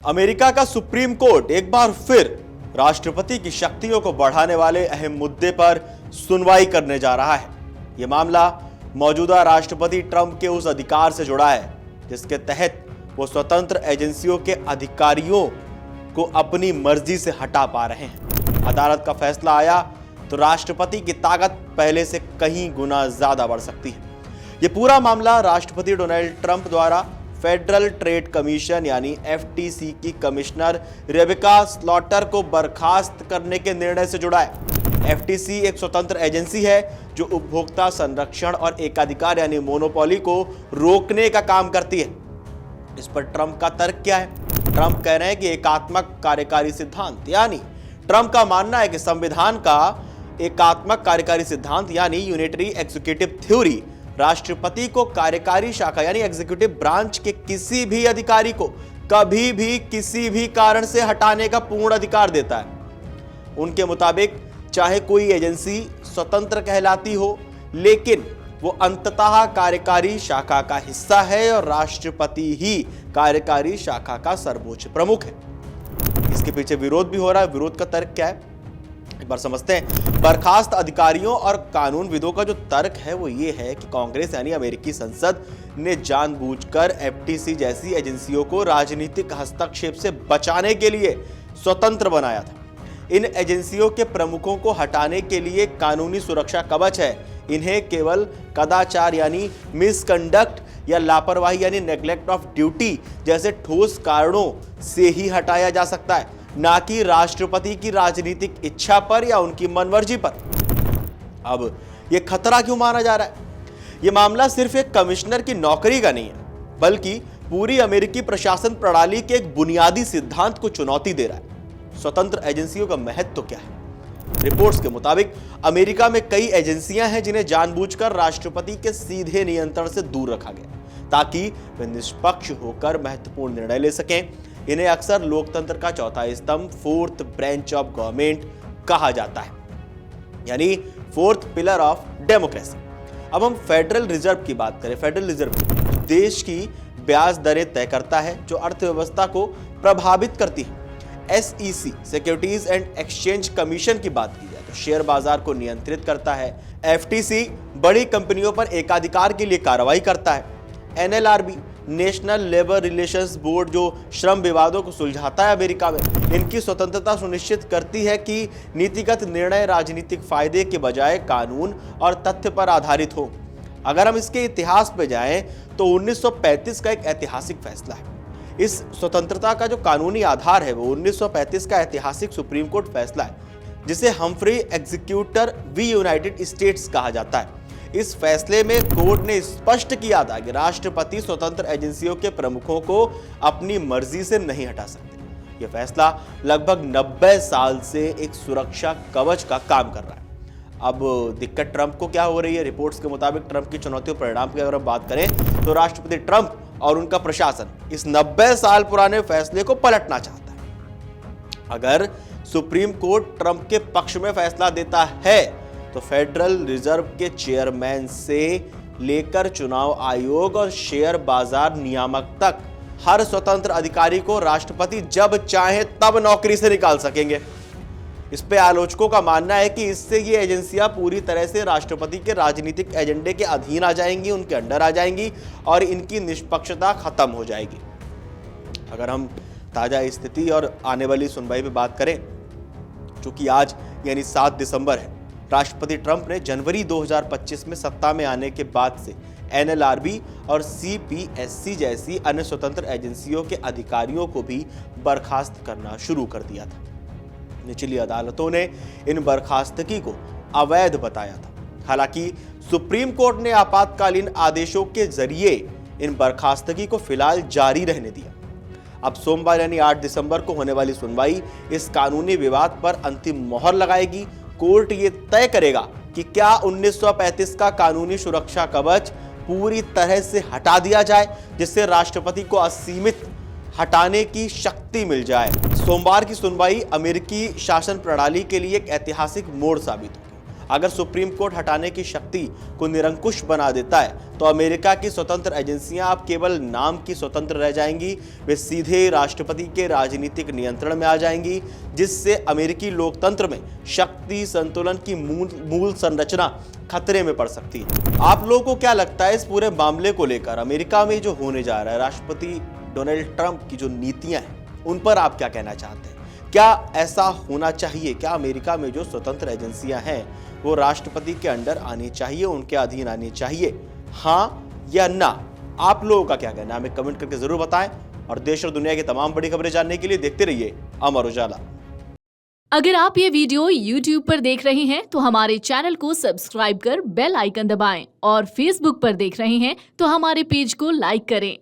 America का supreme court एक बार फिर राष्ट्रपति की शक्तियों को बढ़ाने वाले अहम मुद्दे पर सुनवाई करने जा रहा है। यह मामला मौजूदा राष्ट्रपति ट्रंप के उस अधिकार से जुड़ा है जिसके तहत वो स्वतंत्र एजेंसियों के अधिकारियों को अपनी मर्जी से हटा पा रहे हैं। अदालत का फैसला आया तो राष्ट्रपति की ताकत पहले से कहीं गुना ज्यादा बढ़ सकती है। यह पूरा मामला राष्ट्रपति डोनाल्ड ट्रंप द्वारा फेडरल ट्रेड कमीशन यानी एफटीसी की कमिश्नर रेबेका स्लॉटर को बर्खास्त करने के निर्णय से जुड़ा है। एफटीसी एक स्वतंत्र एजेंसी है जो उपभोक्ता संरक्षण और एकाधिकार यानी मोनोपोली को रोकने का काम करती है। इस पर ट्रंप का तर्क क्या है? ट्रंप कह रहे हैं कि एकात्मक कार्यकारी सिद्धांत यानी ट्रंप का मानना है कि संविधान का एकात्मक कार्यकारी सिद्धांत यानी यूनिटरी एग्जीक्यूटिव थ्योरी राष्ट्रपति को कार्यकारी शाखा यानी एग्जीक्यूटिव ब्रांच के किसी भी अधिकारी को कभी भी किसी भी कारण से हटाने का पूर्ण अधिकार देता है। उनके मुताबिक चाहे कोई एजेंसी स्वतंत्र कहलाती हो लेकिन वो अंततः कार्यकारी शाखा का हिस्सा है और राष्ट्रपति ही कार्यकारी शाखा का सर्वोच्च प्रमुख है। इसके पीछे विरोध भी हो रहा है। विरोध का तर्क क्या है एक बार समझते हैं। बर्खास्त अधिकारियों और कानूनविदों का जो तर्क है वो ये है कि कांग्रेस यानी अमेरिकी संसद ने जानबूझकर एफटीसी जैसी एजेंसियों को राजनीतिक हस्तक्षेप से बचाने के लिए स्वतंत्र बनाया था। इन एजेंसियों के प्रमुखों को हटाने के लिए कानूनी सुरक्षा कवच है। इन्हें केवल कदाचार यानी मिसकंडक्ट या लापरवाही यानी नेग्लेक्ट ऑफ ड्यूटी जैसे ठोस कारणों से ही हटाया जा सकता है, ना कि राष्ट्रपति की राजनीतिक इच्छा पर या उनकी मनमर्जी पर। अब यह खतरा क्यों माना जा रहा है? यह मामला सिर्फ एक कमिश्नर की नौकरी का नहीं है बल्कि पूरी अमेरिकी प्रशासन प्रणाली के एक बुनियादी सिद्धांत को चुनौती दे रहा है। स्वतंत्र एजेंसियों का महत्व क्या है? रिपोर्ट्स के मुताबिक अमेरिका में कई एजेंसियां हैं जिन्हें जानबूझकर राष्ट्रपति के सीधे नियंत्रण से दूर रखा गया ताकि वे निष्पक्ष होकर महत्वपूर्ण निर्णय ले सकें। इन्हें अक्सर लोकतंत्र का चौथा स्तंभ फोर्थ ब्रांच ऑफ गवर्नमेंट कहा जाता है यानी फोर्थ पिलर ऑफ डेमोक्रेसी। अब हम फेडरल रिजर्व की बात करें। फेडरल रिजर्व देश की ब्याज दरें तय करता है जो अर्थव्यवस्था को प्रभावित करती है। SEC securities and exchange commission की बात की जाए तो शेयर बाजार को नियंत्रित करता है। FTC बड़ी कंपनियों पर एकाधिकार के लिए कार्रवाई करता है। NLRB national labour relations board जो श्रम विवादों को सुलझाता है अमेरिका में, इनकी स्वतंत्रता सुनिश्चित करती है कि नीतिगत निर्णय राजनीतिक फायदे के बजाय कानून और तथ्य पर आधारित हो। अगर हम इसके इतिहास पे जाएं तो 1935 का एक ऐतिहासिक फैसला है। इस स्वतंत्रता का जो कानूनी आधार है वो 1935 का ऐतिहासिक सुप्रीम कोर्ट फैसला है जिसे Humphrey executor v United States कहा जाता है। इस फैसले में कोर्ट ने स्पष्ट किया था कि राष्ट्रपति स्वतंत्र एजेंसियों के प्रमुखों को अपनी मर्जी से नहीं हटा सकते। यह फैसला लगभग 90 साल से एक सुरक्षा कवच का काम कर रहा है। अब दिक्कत ट्रंप को क्या हो रही है? रिपोर्ट्स के मुताबिक ट्रंप की चुनौतियों परिणाम की अगर हम बात करें तो राष्ट्रपति ट्रंप और उनका प्रशासन इस 90 साल पुराने फैसले को पलटना चाहता है। अगर सुप्रीम कोर्ट ट्रंप के पक्ष में फैसला देता है तो फेडरल रिजर्व के चेयरमैन से लेकर चुनाव आयोग और शेयर बाजार नियामक तक हर स्वतंत्र अधिकारी को राष्ट्रपति जब चाहे तब नौकरी से निकाल सकेंगे। इस पे आलोचकों का मानना है कि इससे ये एजेंसियां पूरी तरह से राष्ट्रपति के राजनीतिक एजेंडे के अधीन आ जाएंगी, उनके अंडर आ जाएंगी और इनकी निष्पक्षता खत्म हो जाएगी। अगर हम ताजा स्थिति और आने वाली सुनवाई पे बात करें, चूंकि आज यानी 7 दिसंबर है, राष्ट्रपति ट्रंप ने जनवरी 2025 में सत्ता में आने के बाद से NLRB और CPSC जैसी अन्य स्वतंत्र एजेंसियों के अधिकारियों को भी बर्खास्त करना शुरू कर दिया था। निचली अदालतों ने इन बर्खास्तगी को अवैध बताया था। हालांकि सुप्रीम कोर्ट ने आपातकालीन आदेशों के जरिए इन बर्खास्तगी को फिलहाल जारी रहने दिया। अब सोमवार यानी 8 दिसंबर को होने वाली सुनवाई इस कानूनी विवाद पर अंतिम मोहर लगाएगी। कोर्ट ये तय करेगा कि क्या 1935 का कानूनी सुरक्षा कवच पूरी तरह से हटा दिया जाए जिससे राष्ट्रपति को असीमित हटाने की शक्ति मिल जाए। सोमवार की सुनवाई अमेरिकी शासन प्रणाली के लिए एक ऐतिहासिक मोड़ साबित होगी। अगर सुप्रीम कोर्ट हटाने की शक्ति को निरंकुश बना देता है तो अमेरिका की स्वतंत्र एजेंसियां अब केवल नाम की स्वतंत्र रह जाएंगी। वे सीधे राष्ट्रपति के राजनीतिक नियंत्रण में आ जाएंगी, जिससे अमेरिकी लोकतंत्र में शक्ति संतुलन की मूल संरचना खतरे में पड़ सकती है। आप लोगों को क्या लगता है इस पूरे मामले को लेकर अमेरिका में जो होने जा रहा है, राष्ट्रपति डोनाल्ड ट्रंप की जो नीतियां हैं उन पर आप क्या कहना चाहते हैं? क्या ऐसा होना चाहिए? क्या अमेरिका में जो स्वतंत्र एजेंसियां हैं वो राष्ट्रपति के अंडर आनी चाहिए, उनके अधीन आनी चाहिए? हाँ या ना? आप लोगों का क्या कहना है हमें कमेंट करके जरूर बताएं और देश और दुनिया की तमाम बड़ी खबरें जानने के लिए देखते रहिए अमर उजाला। अगर आप ये वीडियो YouTube पर देख रहे हैं तो हमारे चैनल को सब्सक्राइब कर बेल आइकन दबाएं और Facebook पर देख रहे हैं तो हमारे पेज को लाइक करें।